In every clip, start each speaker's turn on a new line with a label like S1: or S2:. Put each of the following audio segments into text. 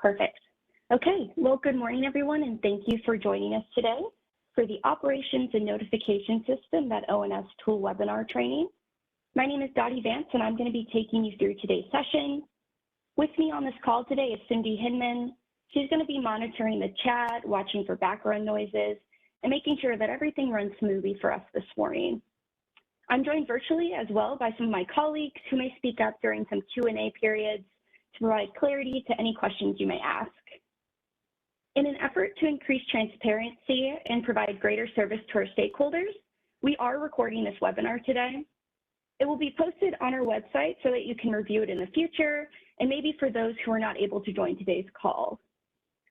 S1: Perfect. Okay, well, good morning, everyone, and thank you for joining us today for the Operations and Notification System, that ONS tool webinar training. My name is Dottie Vance, and I'm going to be taking you through today's session. With me on this call today is Cindy Hinman. She's going to be monitoring the chat, watching for background noises, and making sure that everything runs smoothly for us this morning. I'm joined virtually as well by some of my colleagues who may speak up during some Q&A periods to provide clarity to any questions you may ask. In an effort to increase transparency and provide greater service to our stakeholders, we are recording this webinar today. It will be posted on our website so that you can review it in the future, and maybe for those who are not able to join today's call.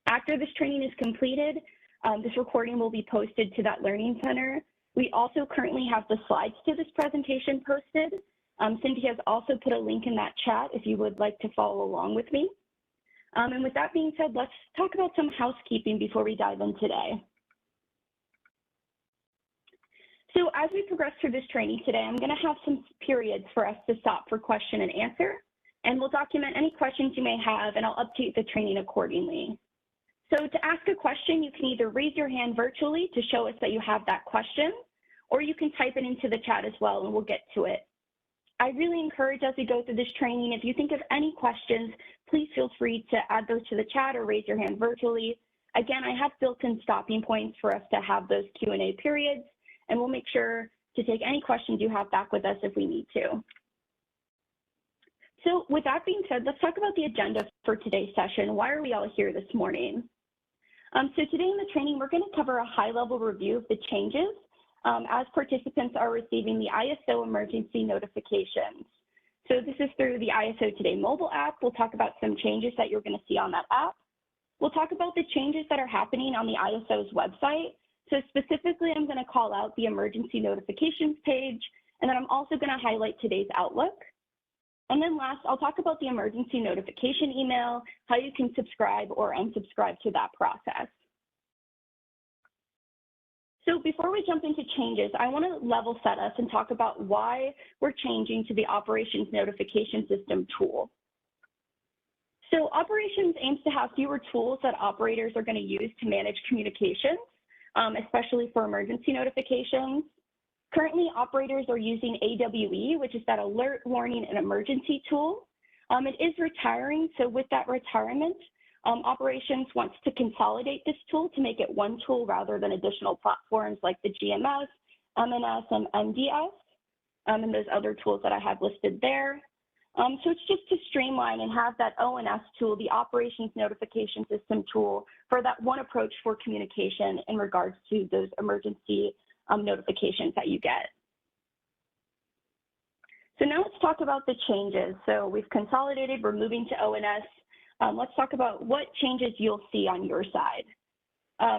S1: After this training is completed, this recording will be posted to that Learning Center. We also currently have the slides to this presentation posted. Cindy has also put a link in that chat if you would like to follow along with me. And with that being said, let's talk about some housekeeping before we dive in today. So as we progress through this training today, I'm going to have some periods for us to stop for question and answer, and we'll document any questions you may have, and I'll update the training accordingly. So to ask a question, you can either raise your hand virtually to show us that you have that question, or you can type it into the chat as well, and we'll get to it. I really encourage, as we go through this training, if you think of any questions, please feel free to add those to the chat or raise your hand virtually. Again, I have built-in stopping points for us to have those Q&A periods, and we'll make sure to take any questions you have back with us if we need to. So with that being said, let's talk about the agenda for today's session. Why are we all here this morning? So today in the training, we're going to cover a high-level review of the changes as participants are receiving the ISO emergency notifications. So this is through the ISO Today mobile app. We'll talk about some changes that you're going to see on that app. We'll talk about the changes that are happening on the ISO's website. So specifically, I'm going to call out the emergency notifications page, and then I'm also going to highlight today's Outlook. And then last, I'll talk about the emergency notification email, how you can subscribe or unsubscribe to that process. So before we jump into changes, I want to level set us and talk about why we're changing to the Operations Notification System tool. So Operations aims to have fewer tools that operators are going to use to manage communications, especially for emergency notifications. Currently, operators are using AWE, which is that Alert, Warning, and Emergency tool. It is retiring, so with that retirement, Operations wants to consolidate this tool to make it one tool rather than additional platforms like the GMS, MNS, and MDS, and those other tools that I have listed there. So it's just to streamline and have that ONS tool, the Operations Notification System tool, for that one approach for communication in regards to those emergency notifications that you get. So now let's talk about the changes. So we've consolidated, we're moving to ONS. Let's talk about what changes you'll see on your side.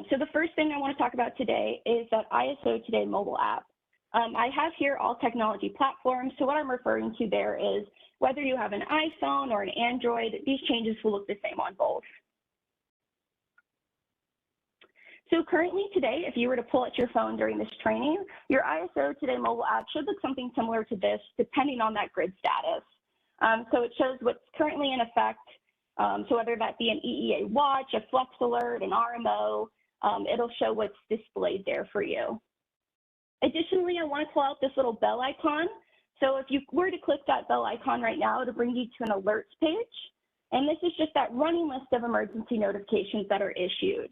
S1: So the first thing I want to talk about today is that ISO Today mobile app. I have here all technology platforms. So what I'm referring to there is whether you have an iPhone or an Android, these changes will look the same on both. So currently today, if you were to pull out your phone during this training, your ISO Today mobile app should look something similar to this, depending on that grid status. So it shows what's currently in effect. So whether that be an EEA watch, a Flex Alert, an RMO, it'll show what's displayed there for you. Additionally, I want to pull out this little bell icon. So if you were to click that bell icon right now, it'll bring you to an alerts page. And this is just that running list of emergency notifications that are issued.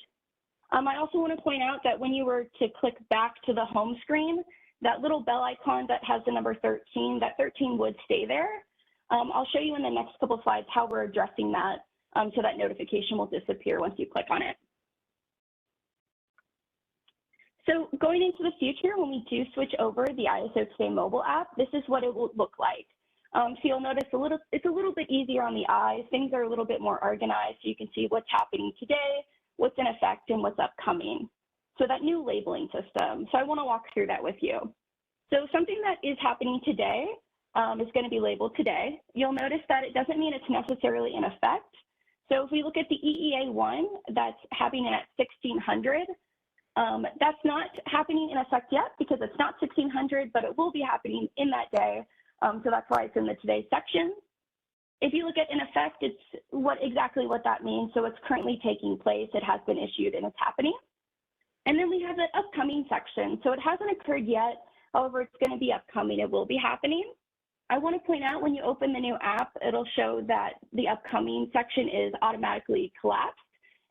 S1: I also want to point out that when you were to click back to the home screen, that little bell icon that has the number 13, that 13 would stay there. I'll show you in the next couple of slides how we're addressing that so that notification will disappear once you click on it. So going into the future, when we do switch over the ISO Today mobile app, this is what it will look like. So you'll notice it's a little bit easier on the eyes. Things are a little bit more organized, so you can see what's happening today, what's in effect, and what's upcoming. So that new labeling system. So I want to walk through that with you. So something that is happening today is going to be labeled today. You'll notice that it doesn't mean it's necessarily in effect. So if we look at the EEA1 that's happening at 1600, that's not happening in effect yet because it's not 1600, but it will be happening in that day. So that's why it's in the today section. If you look at in effect, it's exactly what that means. So it's currently taking place, it has been issued, and it's happening. And then we have that upcoming section. So it hasn't occurred yet, however, it's going to be upcoming, it will be happening. I want to point out when you open the new app, it'll show that the upcoming section is automatically collapsed.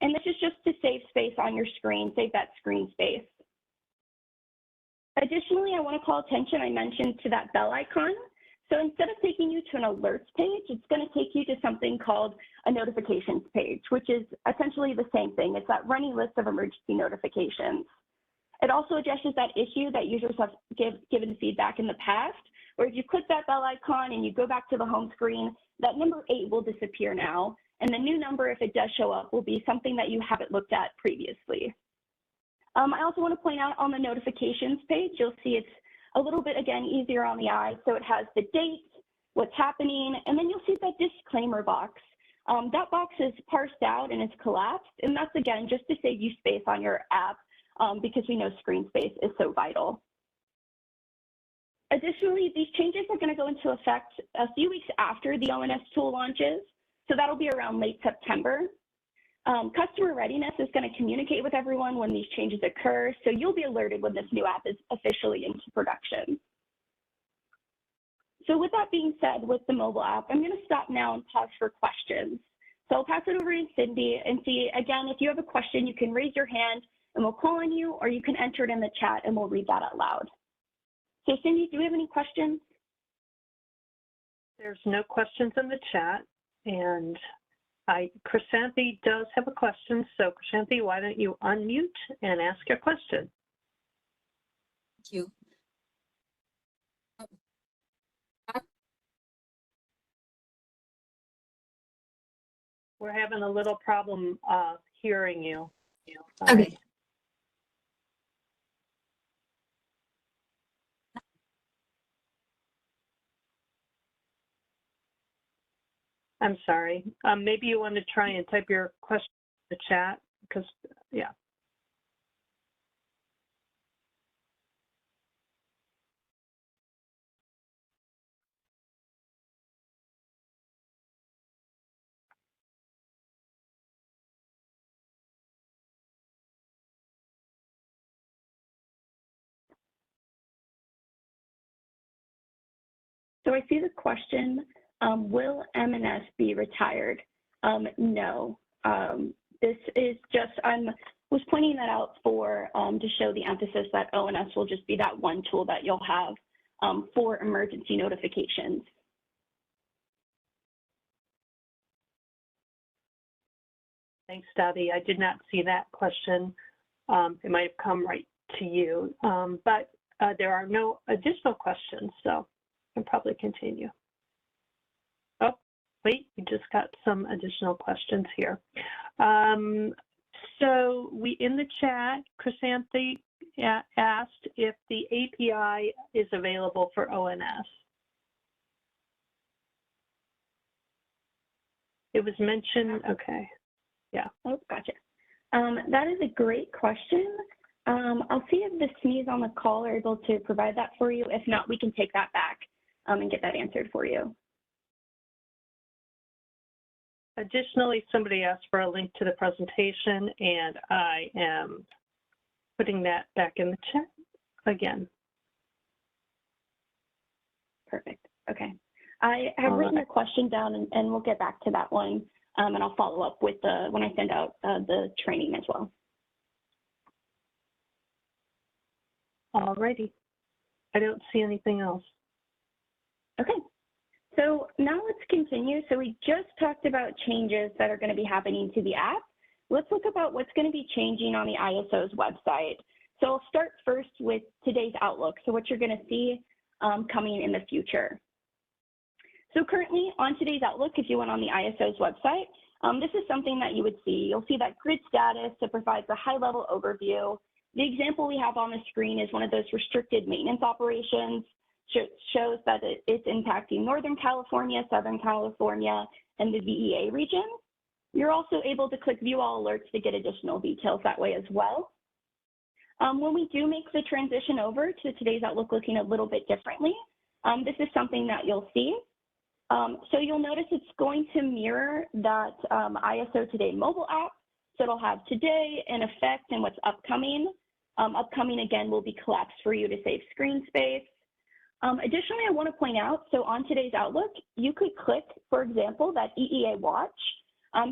S1: And this is just to save space on your screen, save that screen space. Additionally, I want to call attention, I mentioned, to that bell icon. So instead of taking you to an alerts page, it's going to take you to something called a notifications page, which is essentially the same thing. It's that running list of emergency notifications. It also addresses that issue that users have given feedback in the past, where if you click that bell icon and you go back to the home screen, that number 8 will disappear now. And the new number, if it does show up, will be something that you haven't looked at previously. I also want to point out on the notifications page, you'll see it's a little bit, again, easier on the eye. So it has the date, what's happening, and then you'll see that disclaimer box. That box is parsed out and it's collapsed. And that's, again, just to save you space on your app because we know screen space is so vital. Additionally, these changes are going to go into effect a few weeks after the ONS tool launches. So that'll be around late September. Customer readiness is going to communicate with everyone when these changes occur, so you'll be alerted when this new app is officially into production. So with that being said, with the mobile app, I'm going to stop now and pause for questions. So I'll pass it over to Cindy and see, again, if you have a question, you can raise your hand and we'll call on you, or you can enter it in the chat and we'll read that out loud. So Cindy, do we have any questions?
S2: There's no questions in the chat, and Chrysanthi does have a question. So Chrysanthi, why don't you unmute and ask your question?
S3: Thank you.
S2: We're having a little problem hearing you.
S3: Okay.
S2: I'm sorry. Maybe you want to try and type your question in the chat, because, yeah.
S1: So I see the question, will M&S be retired? No, this is just, was pointing that out for, to show the emphasis that ONS will just be that one tool that you'll have for emergency notifications.
S2: Thanks, Dottie. I did not see that question. It might have come right to you, but there are no additional questions, so I can probably continue. Oh, wait, we just got some additional questions here. So in the chat, Chrysanthi asked if the API is available for ONS. It was mentioned, okay, yeah.
S1: Oh, gotcha. That is a great question. I'll see if the SMEs on the call are able to provide that for you. If not, we can take that back and get that answered for you.
S2: Additionally, somebody asked for a link to the presentation, and I am putting that back in the chat again.
S1: Perfect. Okay. I have written a question down, and we'll get back to that one, and I'll follow up with when I send out the training as well.
S2: All righty. I don't see anything else.
S1: Okay. So now let's continue. So we just talked about changes that are going to be happening to the app. Let's look about what's going to be changing on the ISO's website. So I'll start first with today's Outlook. So what you're going to see coming in the future. So currently on today's Outlook, if you went on the ISO's website, this is something that you would see. You'll see that grid status that provides a high-level overview. The example we have on the screen is one of those restricted maintenance operations. Shows that it's impacting Northern California, Southern California, and the VEA region. You're also able to click View All Alerts to get additional details that way as well. When we do make the transition over to today's Outlook looking a little bit differently, this is something that you'll see. So you'll notice it's going to mirror that ISO Today mobile app. So it'll have today in effect and what's upcoming. Upcoming, again, will be collapsed for you to save screen space. Additionally, I want to point out, so on today's Outlook, you could click, for example, that EEA watch.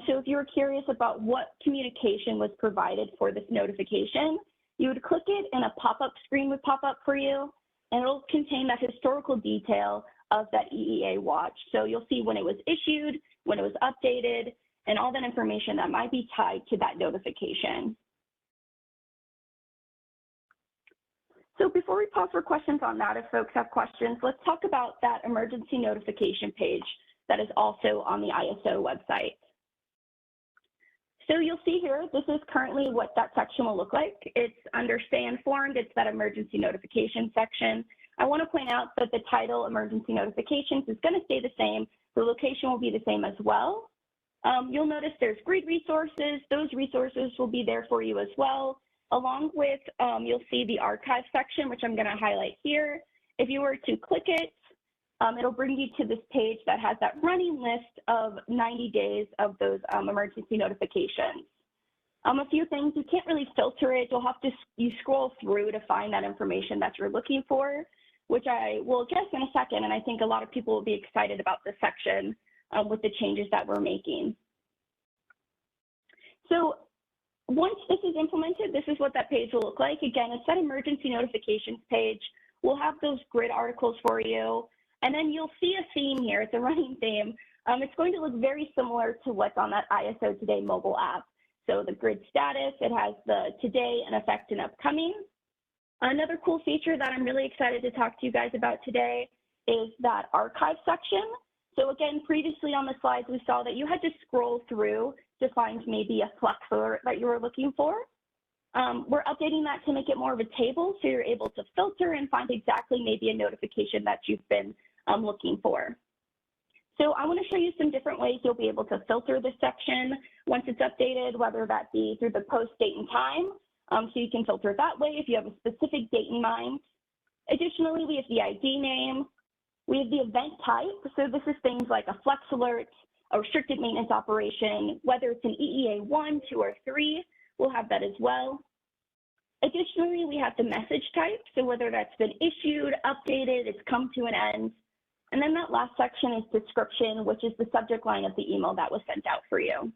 S1: So if you were curious about what communication was provided for this notification, you would click it and a pop-up screen would pop up for you, and it'll contain that historical detail of that EEA watch. So you'll see when it was issued, when it was updated, and all that information that might be tied to that notification. So before we pause for questions on that, if folks have questions, let's talk about that emergency notification page that is also on the ISO website. So you'll see here, this is currently what that section will look like. It's under Stay Informed, it's that emergency notification section. I want to point out that the title, Emergency Notifications, is going to stay the same. The location will be the same as well. You'll notice there's grid resources. Those resources will be there for you as well. Along with, you'll see the archive section, which I'm going to highlight here. If you were to click it, it'll bring you to this page that has that running list of 90 days of those emergency notifications. A few things, you can't really filter it. You'll have to scroll through to find that information that you're looking for, which I will address in a second. And I think a lot of people will be excited about this section with the changes that we're making. So once this is implemented, this is what that page will look like. Again, it's that emergency notifications page. We'll have those grid articles for you. And then you'll see a theme here. It's a running theme. It's going to look very similar to what's on that ISO Today mobile app. So the grid status, it has the today, in effect, and upcoming. Another cool feature that I'm really excited to talk to you guys about today is that archive section. So again, previously on the slides, we saw that you had to scroll through to find maybe a Flex alert that you were looking for. We're updating that to make it more of a table, so you're able to filter and find exactly maybe a notification that you've been looking for. So I want to show you some different ways you'll be able to filter this section once it's updated, whether that be through the post date and time. So you can filter that way if you have a specific date in mind. Additionally, we have the ID name. We have the event type. So this is things like a Flex alert, a restricted maintenance operation, whether it's an EEA 1, 2, or 3, we'll have that as well. Additionally, we have the message type. So whether that's been issued, updated, it's come to an end. And then that last section is description, which is the subject line of the email that was sent out for you.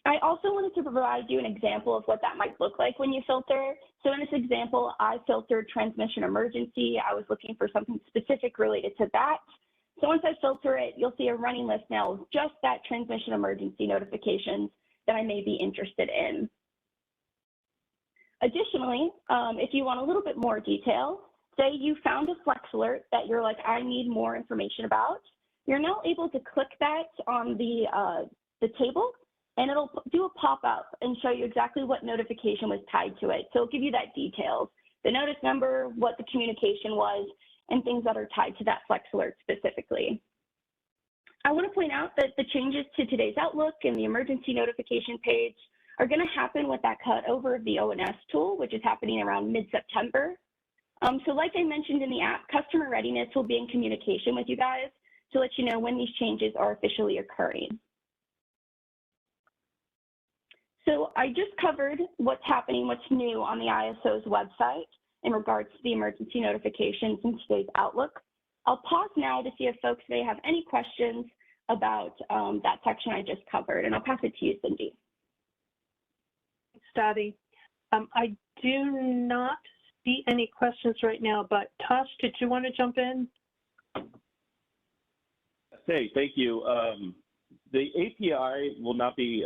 S1: I also wanted to provide you an example of what that might look like when you filter. So in this example, I filtered transmission emergency. I was looking for something specific related to that. So once I filter it, you'll see a running list now of just that transmission emergency notifications that I may be interested in. Additionally, if you want a little bit more detail, say you found a Flex alert that you're like, I need more information about, you're now able to click that on the table, and it'll do a pop-up and show you exactly what notification was tied to it. So it'll give you that details, the notice number, what the communication was, and things that are tied to that Flex alert specifically. I want to point out that the changes to today's Outlook and the emergency notification page are going to happen with that cut over of the ONS tool, which is happening around mid-September. So like I mentioned in the app, customer readiness will be in communication with you guys to let you know when these changes are officially occurring. So I just covered what's happening, what's new on the ISO's website in regards to the emergency notifications in today's Outlook. I'll pause now to see if folks may have any questions about that section I just covered, and I'll pass it to you, Cindy.
S2: Thanks, Dottie. I do not see any questions right now, but Tosh, did you want to jump in?
S4: Hey, thank you. The API will not be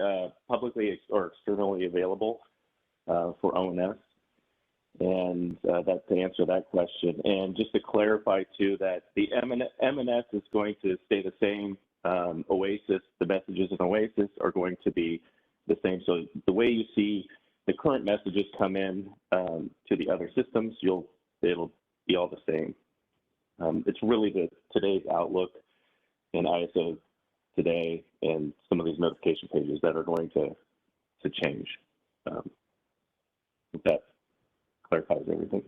S4: publicly or externally available for ONS, and that's to answer that question. And just to clarify too, that the MNS is going to stay the same. Oasis, the messages in Oasis are going to be the same. So the way you see the current messages come in to the other systems, it'll be all the same. It's really today's Outlook and ISO today and some of these notification pages that are going to change. If that clarifies everything.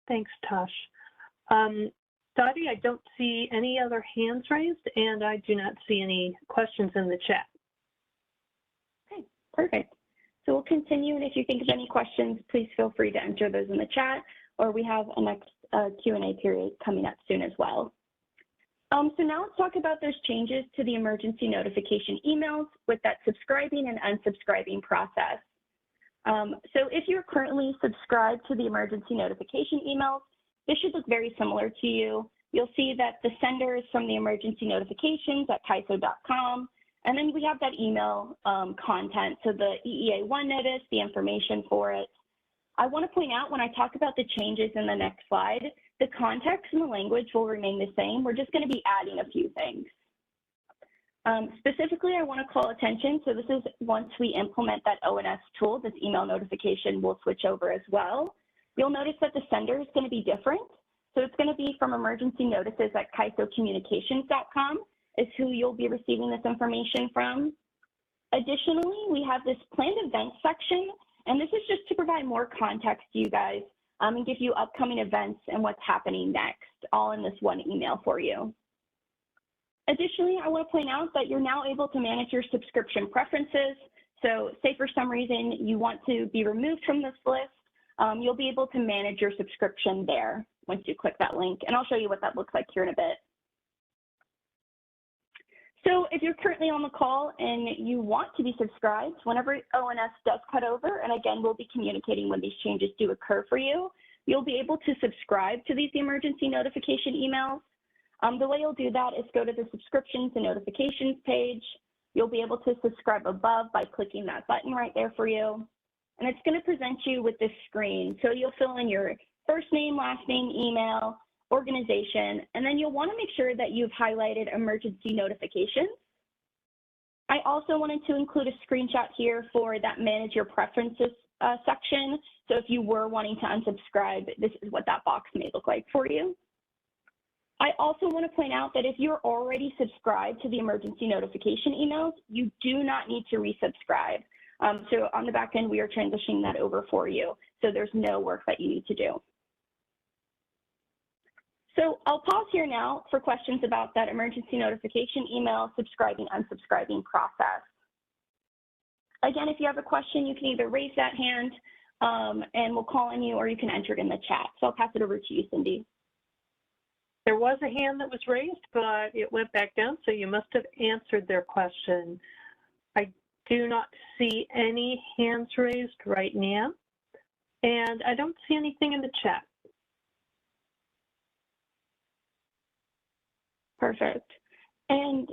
S2: Thanks, Tosh. Dottie, I don't see any other hands raised, and I do not see any questions in the chat.
S1: Okay, perfect. So we'll continue, and if you think of any questions, please feel free to enter those in the chat, or we have a next Q&A period coming up soon as well. So now let's talk about those changes to the emergency notification emails with that subscribing and unsubscribing process. So if you're currently subscribed to the emergency notification emails, this should look very similar to you. You'll see that the sender is from the emergency notifications at CAISO.com, and then we have that email content, so the EEA1 notice, the information for it. I want to point out when I talk about the changes in the next slide, the context and the language will remain the same. We're just going to be adding a few things. Specifically, I want to call attention, so this is once we implement that ONS tool, this email notification will switch over as well. You'll notice that the sender is going to be different. So it's going to be from emergency notices at CAISOcommunications.com is who you'll be receiving this information from. Additionally, we have this planned events section, and this is just to provide more context to you guys and give you upcoming events and what's happening next, all in this one email for you. Additionally, I want to point out that you're now able to manage your subscription preferences. So say for some reason you want to be removed from this list, you'll be able to manage your subscription there once you click that link, and I'll show you what that looks like here in a bit. So if you're currently on the call and you want to be subscribed, whenever ONS does cut over, and again, we'll be communicating when these changes do occur for you, you'll be able to subscribe to these emergency notification emails. The way you'll do that is go to the subscriptions and notifications page. You'll be able to subscribe above by clicking that button right there for you. And it's going to present you with this screen. So you'll fill in your first name, last name, email, organization, and then you'll want to make sure that you've highlighted emergency notifications. I also wanted to include a screenshot here for that manage your preferences section. So if you were wanting to unsubscribe, this is what that box may look like for you. I also want to point out that if you're already subscribed to the emergency notification emails, you do not need to resubscribe. So on the back end, we are transitioning that over for you. So there's no work that you need to do. So I'll pause here now for questions about that emergency notification email, subscribing, unsubscribing process. Again, if you have a question, you can either raise that hand and we'll call on you, or you can enter it in the chat. So I'll pass it over to you, Cindy.
S2: There was a hand that was raised, but it went back down, so you must have answered their question. I do not see any hands raised right now, and I don't see anything in the chat.
S1: Perfect. And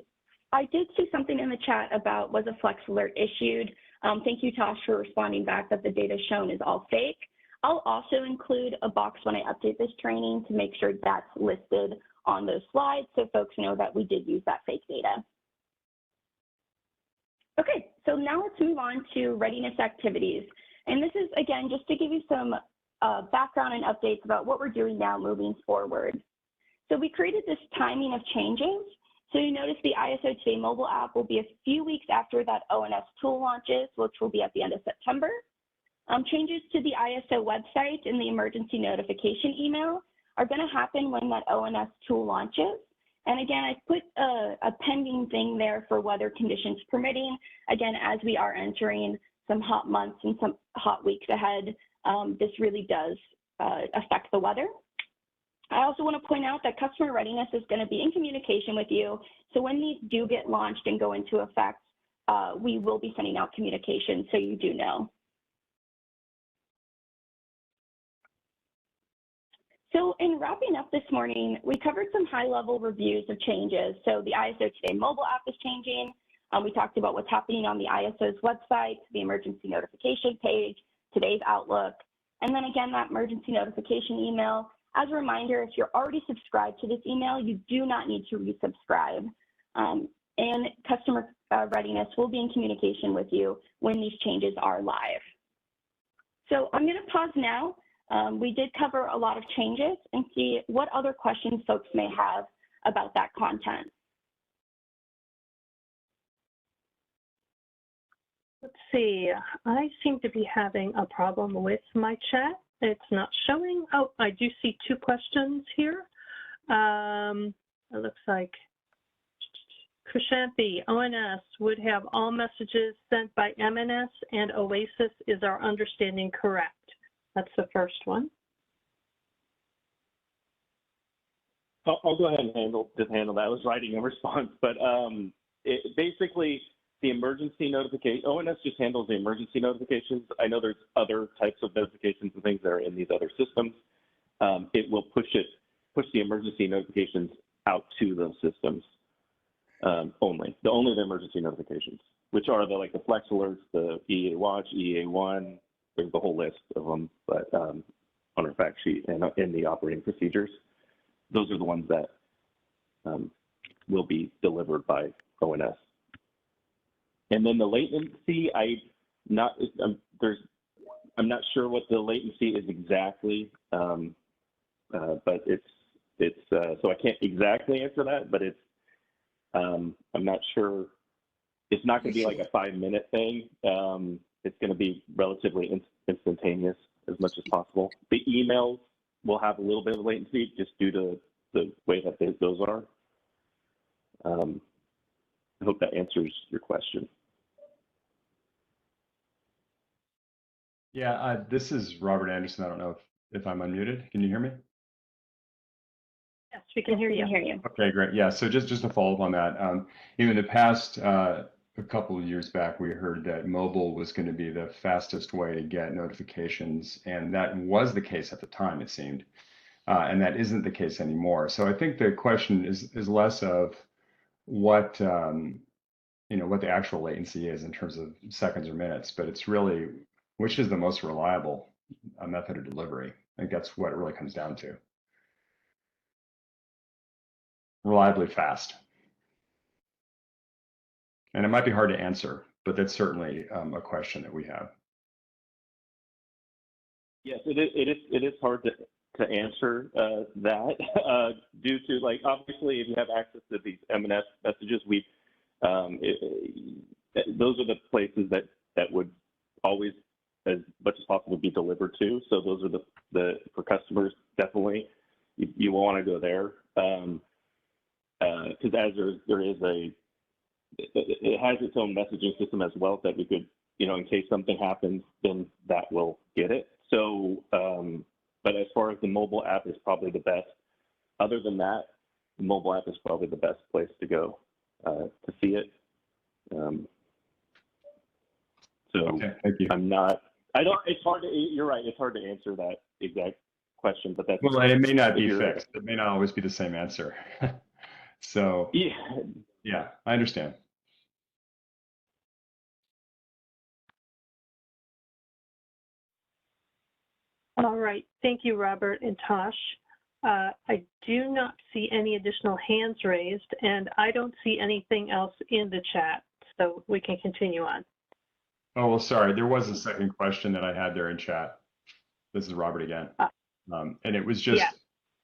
S1: I did see something in the chat about was a Flex alert issued. Thank you, Tosh, for responding back that the data shown is all fake. I'll also include a box when I update this training to make sure that's listed on those slides so folks know that we did use that fake data. Okay, so now let's move on to readiness activities. And this is, again, just to give you some background and updates about what we're doing now moving forward. So we created this timing of changes. So you notice the ISO Today mobile app will be a few weeks after that ONS tool launches, which will be at the end of September. Changes to the ISO website and the emergency notification email are going to happen when that ONS tool launches. And again, I put a pending thing there for weather conditions permitting. Again, as we are entering some hot months and some hot weeks ahead, this really does affect the weather. I also want to point out that customer readiness is going to be in communication with you. So when these do get launched and go into effect, we will be sending out communication so you do know. So in wrapping up this morning, we covered some high-level reviews of changes. So the ISO Today mobile app is changing. We talked about what's happening on the ISO's website, the emergency notification page, today's Outlook, and then again, that emergency notification email. As a reminder, if you're already subscribed to this email, you do not need to resubscribe. And customer readiness will be in communication with you when these changes are live. So I'm going to pause now. We did cover a lot of changes and see what other questions folks may have about that content.
S2: Let's see, I seem to be having a problem with my chat. it's not showing. Oh, I do see 2 questions here. It looks like Krishanthi, ONS would have all messages sent by MNS and OASIS. Is our understanding correct? That's the first one.
S4: I'll go ahead and handle that. I was writing a response, but basically the emergency notification, ONS just handles the emergency notifications. I know there's other types of notifications and things that are in these other systems. It will push the emergency notifications out to those systems only the emergency notifications, which are the Flex alerts, the EA Watch, EA1. There's the whole list of them, but on our fact sheet and in the operating procedures, those are the ones that will be delivered by ONS. And then the latency, I'm not sure what the latency is exactly, but it's so I can't exactly answer that, but it's I'm not sure. It's not going to be like a 5-minute thing. It's going to be relatively instantaneous as much as possible. The emails will have a little bit of latency just due to the way that those are. I hope that answers your question.
S5: Yeah, this is Robert Anderson. I don't know if I'm unmuted. Can you hear me?
S2: Yes, we can hear you.
S5: Okay, great. Yeah, so just to follow up on that, in the past, a couple of years back, we heard that mobile was going to be the fastest way to get notifications, and that was the case at the time, it seemed, and that isn't the case anymore. So I think the question is less of what what the actual latency is in terms of seconds or minutes, but it's really which is the most reliable method of delivery. I think that's what it really comes down to. Reliably fast. And it might be hard to answer, but that's certainly a question that we have.
S4: Yes, it is hard to answer that due to, obviously, if you have access to these MNS messages, those are the places that would always, as much as possible, be delivered to. So those are the for customers, definitely, you will want to go there. Because as there is it has its own messaging system as well that we could, in case something happens, then that will get it. So, but as far as the mobile app is probably the best. Other than that, the mobile app is probably the best place to go to see it. So
S5: okay, thank you.
S4: It's hard to, you're right, it's hard to answer that exact question, but that's.
S5: Well, it may not be fixed. It may not always be the same answer. So yeah, I understand.
S2: All right, thank you, Robert and Tosh. I do not see any additional hands raised, and I don't see anything else in the chat, so we can continue on.
S5: Oh, well, sorry, there was a second question that I had there in chat. This is Robert again. And it was just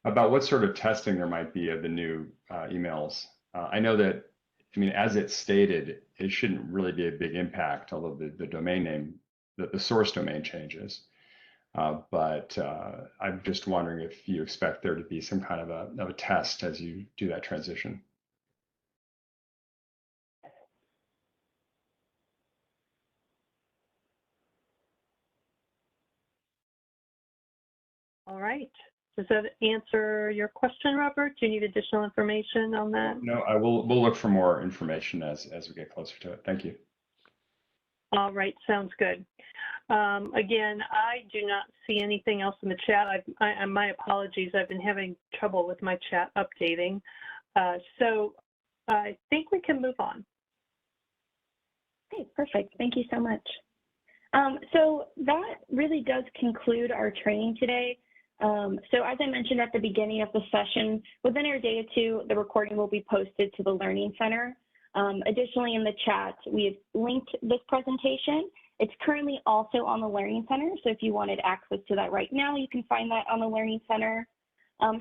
S5: about what sort of testing there might be of the new emails. I know that, as it's stated, it shouldn't really be a big impact, although the domain name, the source domain changes. But I'm just wondering if you expect there to be some kind of a test as you do that transition.
S2: All right. Does that answer your question, Robert? Do you need additional information on that?
S5: No, we'll look for more information as we get closer to it. Thank you.
S2: All right, sounds good. Again, I do not see anything else in the chat. My apologies, I've been having trouble with my chat updating. So I think we can move on.
S1: Okay, perfect. Thank you so much. So that really does conclude our training today. So as I mentioned at the beginning of the session, within a day or two, the recording will be posted to the Learning Center. Additionally, in the chat, we have linked this presentation. It's currently also on the Learning Center, so if you wanted access to that right now, you can find that on the Learning Center.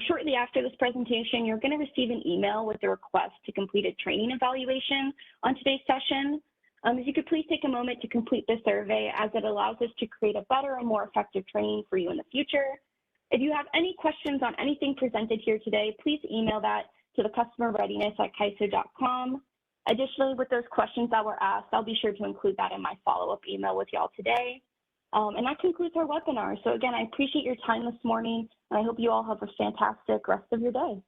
S1: Shortly after this presentation, you're going to receive an email with a request to complete a training evaluation on today's session. If you could please take a moment to complete the survey, as it allows us to create a better and more effective training for you in the future. If you have any questions on anything presented here today, please email that to the customerreadiness@kaiso.com. Additionally, with those questions that were asked, I'll be sure to include that in my follow-up email with y'all today. And that concludes our webinar. So again, I appreciate your time this morning, and I hope you all have a fantastic rest of your day.